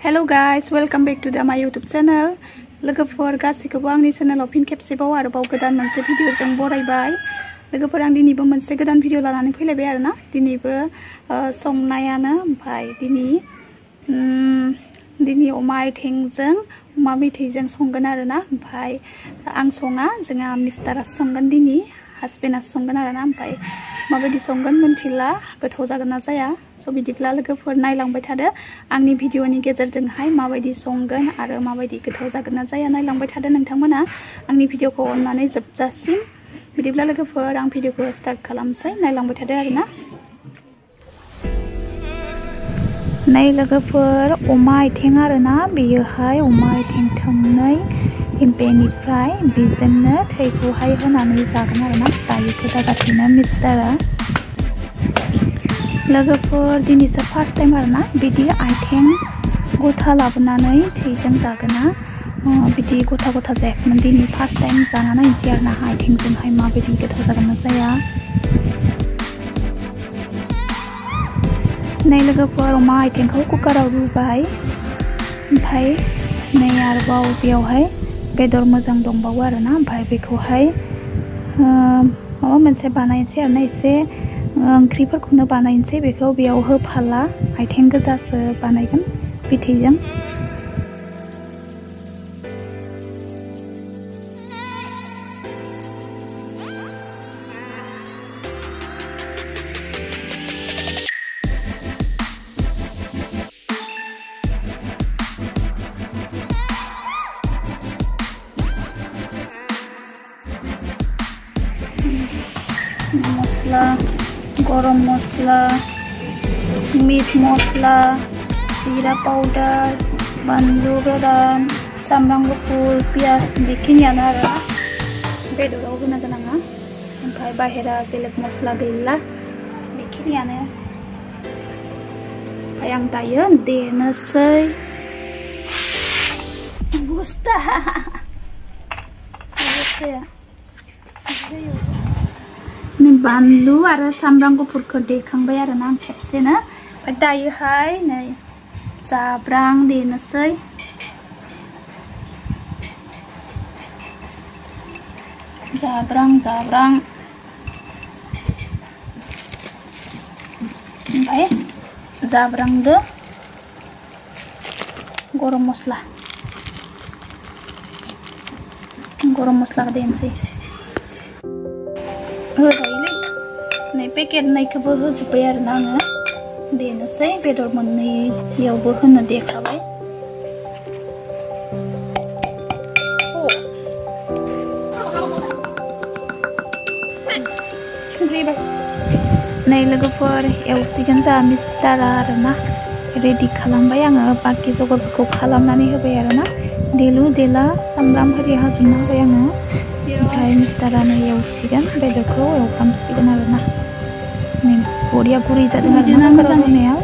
Hello guys, welcome back to my YouTube channel. लोगोफोर गासिखौबो आंनि चेनेलाव फिन खेबसेबाव आरोबाव गोदान मोनसे भिडिअ जों बरायबाय। लोगोफोर आं दिनैबो मोनसे गोदान भिडिअ लानानै फैलायबाय आरोना। दिनैबो संनायानो ओमफ्राय दिनै अमा आइथेंजों अमा बिथैजों संगोन आरोना। ओमफ्राय आं सङा, जोंहा मिस्टारा संगोन, दिनै हासबेन्डआ संगोन आरोना। ओमफ्राय माबायदि संगोन मिन्थिला, गोथाव जागोन ना जाया। स' बिदिब्ला लोगोफोर नायलांबाय थादो आंनि भिडिअनि गेजेरजोंहाय माबायदि संगोन आरो माबायदि गोथाव जागोन ना जाया नायलांबाय थादो नोंथांमोना आंनि भिडिअखौ अननानै जोबजासिम। बिदिब्ला लोगोफोर आं भिडिअखौ स्टार्ट खालामसै, नायलांबाय थादो आरोना। नै लोगोफोर अमा आइथें आरोना, बेयोहाय अमा आइथें थोंनै, बेनिफ्राय बेजोंनो थैखौहाय होनानै जागोन आरोना। दायो गोदागासिनो मिस्टारा। लोगोफोर दिनैसो फार्स्ट टाइम आरोना बिदि आइथें गथा लाबोनानै थैजों जागोना। बिदि गथा गथा जायाखैमोन, दिनै फार्स्ट टाइम जाना नायनोसै आरोना आइथेंजोंहाय माबायदि गोथाव जागोन ना जाया। नै लोगोफोर अमा आइथेंखौ कुकाराव रुबाय, ओमफ्राय नै आरोबाव बेयावहाय बेदर मोजां दंबावो आरोना। ओमफ्राय बेखौहाय माबा मोनसे बानायनोसै आरोना, एसे ओंख्रिफोरखौनो बानायनोसै। बेखौ बेयाव होफाला, आइथें गोजासो बानायगोन बिथैजों। मस्ला, गरम मस्ला, मीट मस्ला, जीरा पाउडार, बानलु गोरान, सामब्राम गुफुर, पियाज, बेखिनियानो आरोना बेदराव होनो गोनाङा। ओमफ्राय बाहेरा बेलेग मस्ला गैला, बेखिनियानो। ओमफ्राय आं दायो देनोसै। बुस्ता बानलु आरो सामब्राम गुफुरखौ देखांबाय आरोना आं खेबसेनो। ओमफ्राय दायोहाय नै जाब्रां देनोसै। जाब्रां ओमफ्राय जाब्रांदो गरम मस्लाखौ देनोसै। होजायोलै, नै पेकेट नैखौबो होजोब्बाय आरोना आङो। देनोसै, बेदर मोननैयावबो होनो देखाबाय। नै लोगोफोर एवसिगोन जोंहा मिस्टारा आरोना। रेडि खालामबाय आङो, बाखि जगारफोरखौ खालामनानै होबाय आरोना। देलु देला सामब्राम आरि हाजुबना होबाय आङो। ओमफ्राय मिस्टारानो एवसिगोन, बेदरखौ एवफ्रामसिगोन आरोना। नै बरिया गुरै जादों आरोना कुकाराव रुनायाव,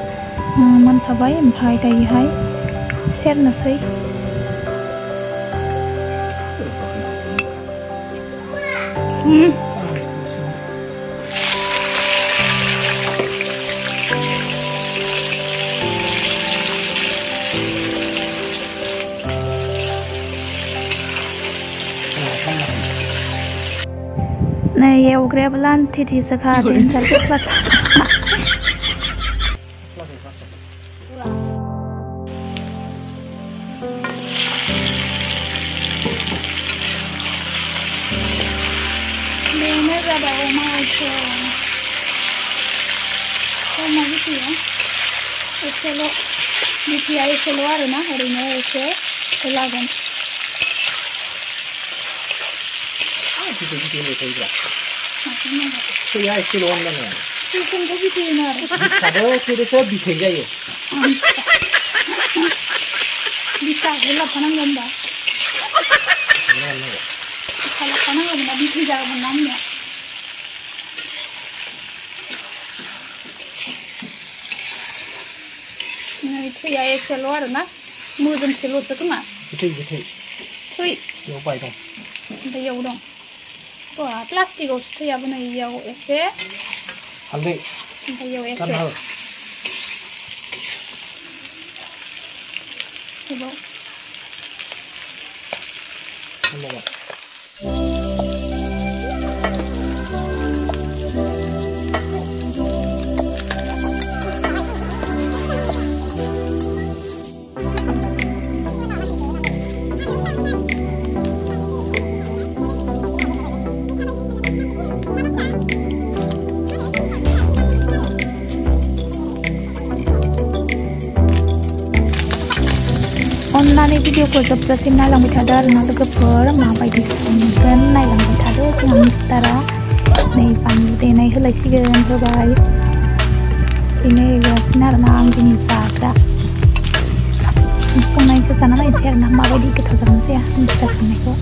मोनखाबाय। ओमफ्राय दायोहाय सेरनोसै। नै एवग्रायाबो लान्थेथेसोखा, देन्जार गस्लाखा। बेनो जाबाय अमा आइथें। अमा बिथैया एसेल', बिथैया एसेल' आरोना, ओरैनो एसे लागोन। थैया एसेल' होनलाङो। थैखौबो बिथै होनो आरो। थैखौसो बिथै जायो। बिथाखौ लाफानांगौ होनबा। बिथा लाफानांगौ होनबा बिथै जागौमोन ना आंनिया। नै थैया एसेल' आरोना, मोदोमसेल'सो खोमा। बिथै थै एवबाय दं, ओमफ्राय इयाव दं। प्लास्टिकआवसो थैयाबो नै इयाव एसे हालदै, ओमफ्राय इयाव एसे। Coba. Online video ko job-jobin nalang bercadar dengan logoper mabaidi संगोन नायलांबाय थादो जोंहा मिस्टारा नै बानलु देनाय होलायसिगोन होबाय बेनो एवगासिनो आरोना आं दिनै जाग्रा संनायखौ जाना नायनोसै आरोना माबायदि गोथाव जागोन जाया मिस्टार संनायखौ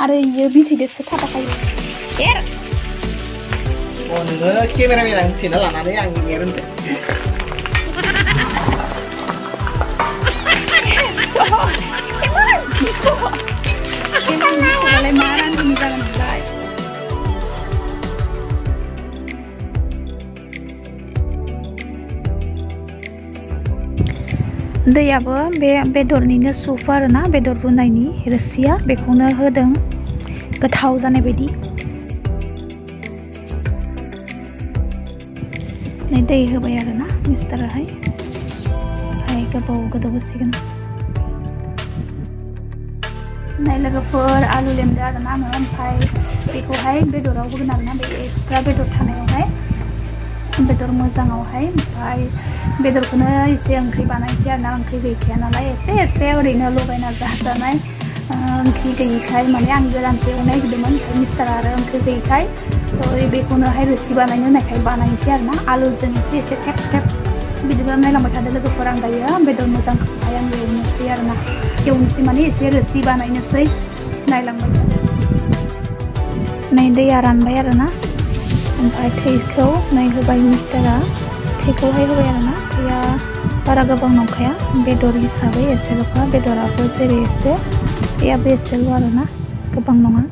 आरो इयो बिथैदोसो थाफाखायो एर नोङो केमेरामेन आं सेना लानानै आं एरनदो मा रानदों जागोनलाय दैयाबो बे बेदरनिनो सुप आरोना बेदर रुनायनि रोसिया बेखौनो होदों गोथाव जानाय बायदि नै दै होबाय आरोना मिस्टाराहाय ओमफ्राय गोबाव गोदौ होसिगोन नै लोगोफोर आलु लेमदो आरोना आङो ओमफ्राय बेखौहाय बेदराव होगोन आरोना बे एक्सट्रा बेदर थानायावहाय बेदर मोजाङावहाय ओमफ्राय बेदरखौनो एसे ओंख्रि बानायनोसै आरोना ओंख्रि गैखाया नालाय एसे ओरैनो लगायना जाजानाय ओंख्रि गैयिखाय माने आं गोरानसो एवनाय होदोंमोन ओमफ्राय मिस्टारा आरो ओंख्रि गैयिखाय बेखौनोहाय रोसि बानायनो होनायखाय बानायनोसै आरोना आलुजों एसे थेब थेब बिदिबा नायलांबाय थादो लोगोफोर आं दायो बेदर मोजांखौहाय आं एवनोसै आरोना एवनोसै माने एसे रोसि बानायनोसै नायलांबाय थादो नै दैया रानबाय आरोना ओमफ्राय थैखौ नै होबाय मिस्टारा थैखौहाय होबाय आरोना थैया बारा गोबां नंखाया बेदर हिसाबै एसेल'खा बेदराबो जेरै एसे थैयाबो एसेल' आरोना गोबां नङा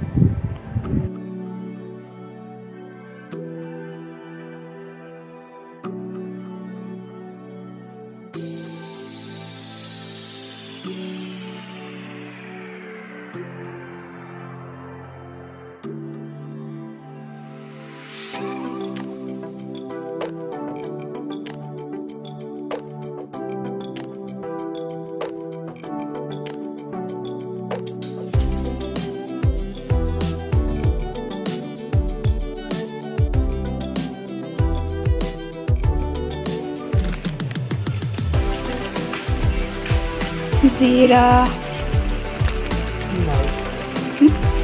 Zira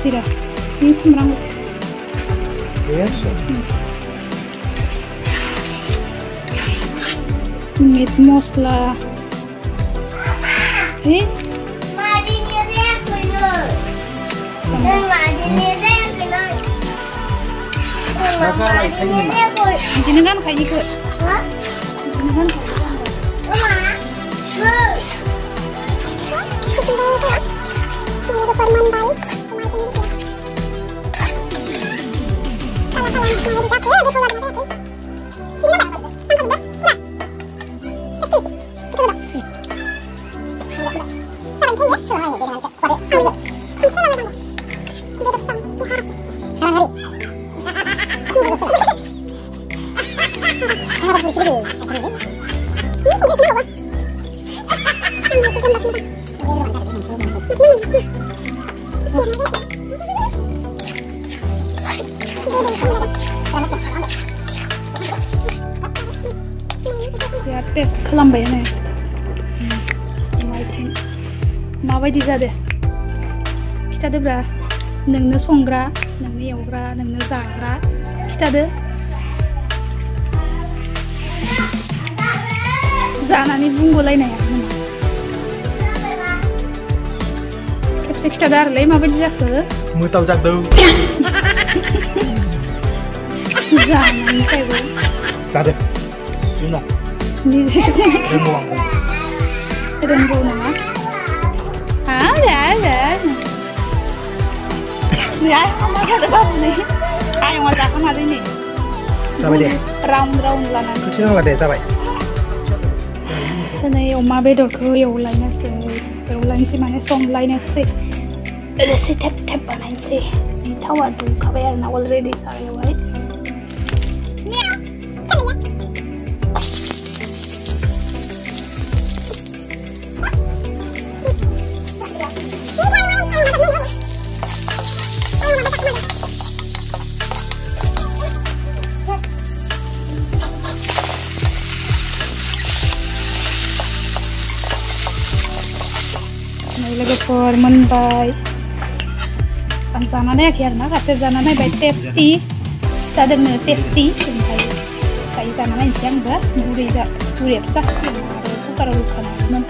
Zira ini sabrang biasa meat mosla ini kan kayak gitu ini kan ya tes खालामबाय नै aitheng माबायदि जादो खिथादोब्रा नोंनो संग्रा नोंनो एवग्रा नोंनो जाग्रा खिथादो जानानै बुंगोलायनाया खेबसे खिथादो आरोलै माबायदि जाखो मोताव जादों जानायनिफ्रायबो जादों Yun lang. Hindi siya. Rimuang ko. Rainbow naman. Yan. Ay, kumaganda ba rin eh? Ay, wala ka na rin eh. Sabay deh. Round lang na. Sino nga deh, sabay. Sana yung mabedor ko yung line na si. Yung line si mana song line na si. Si tap ba na si. Tawa tu kabayar na already sorry, right? Ilagay for Mumbai. Ang sana na kaya na kasi sana na by tasty. Sadang na tasty. Kaya sana na siyang ba? Gurih sa para luka na.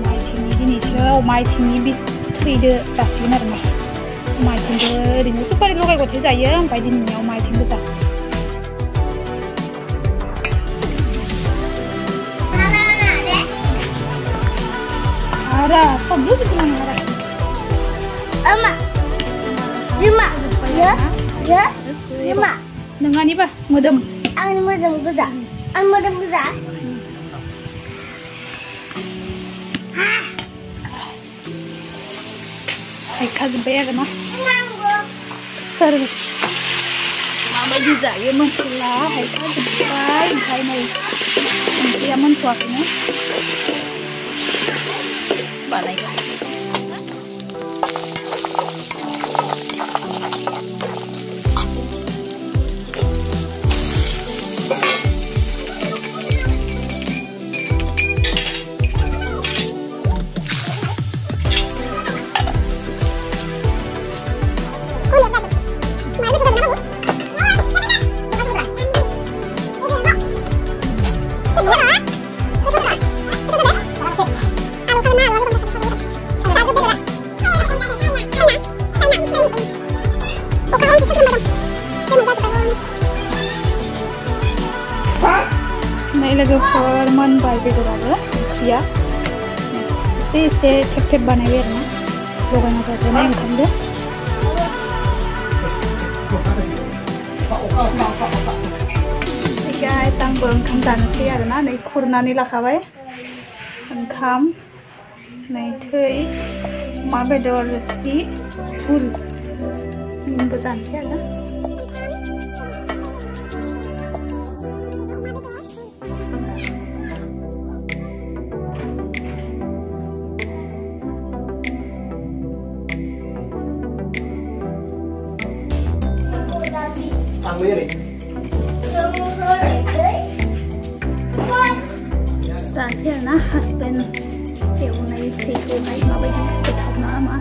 Mai ini siya, mai ini bithwi de sasi na rin. Mai de rin super luka ko te jaya, bai din niya mai de sa. Ada, sabdu di mana ada? Ama, lima, ya, lima. Dengan ni bah, modem. Ang modem besar. Ay, kazım bayar mah. Sarı. Mama dizaya mentula, ay kazım bay, ay nay. Dia mentua ni. Balai ka. Ilagay for Mumbai begitu ada, ya. Se tep banaya na. Logan na sa na yung kanda. Guys, ang buong kantan siya na, naikurna nila kaway. Ang kam, naitoy, mabedor si full. Yung bazan siya na. Saatnya na husband yung naitiko kahit mabay ketap na ama.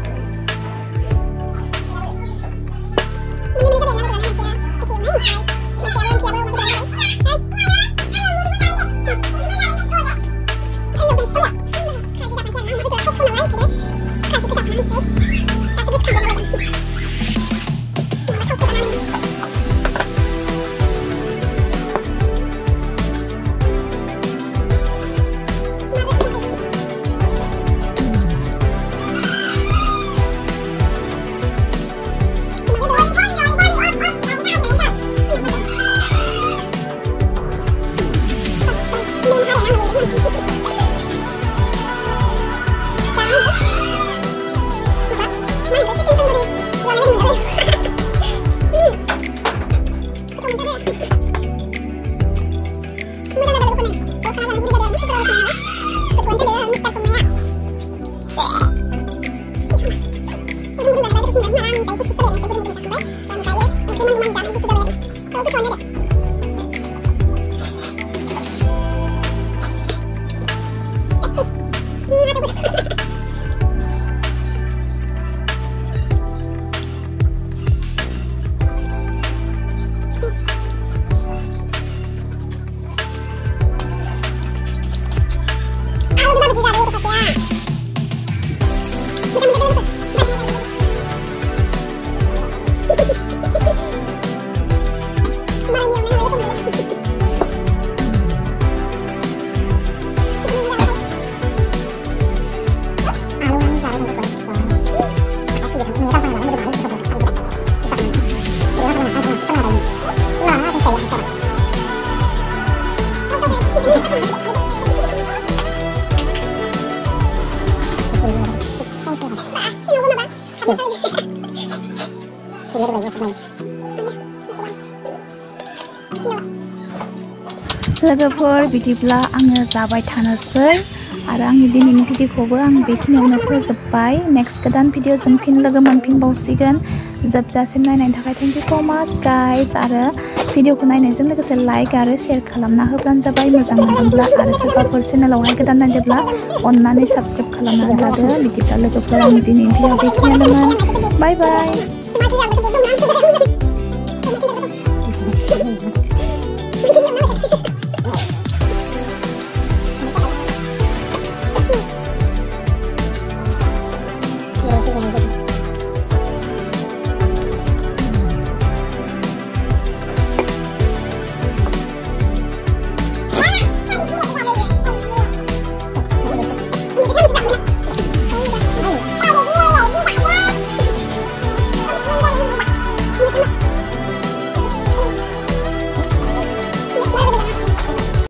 लोगोफोर बिदिब्ला आङो जाबाय थानोसै आरो आंनि दिनैनि भिडिअखौबो आं बेखिनियावनो फोजोबबाय नेक्स्ट गोदान भिडिअ जों फिन लोगो मोनफिनबावसिगोन जोबजासिम नायनायनि थाखाय थेंक इउ सो माच गाइस आरो भिडिअखौ नायनायजों लोगोसे लाइक आरो शेयार खालामना होब्लानो जाबाय मोजां मोनदोंब्ला आरो सोरबाफोर चेनेलावहाय गोदान नायदोंब्ला अन्नानै साबस्क्राइब खालामनानै लादो बिदिब्ला लोगोफोर आंनि दिनैनि भिडिअ बेखिनियानोमोन बाय बाय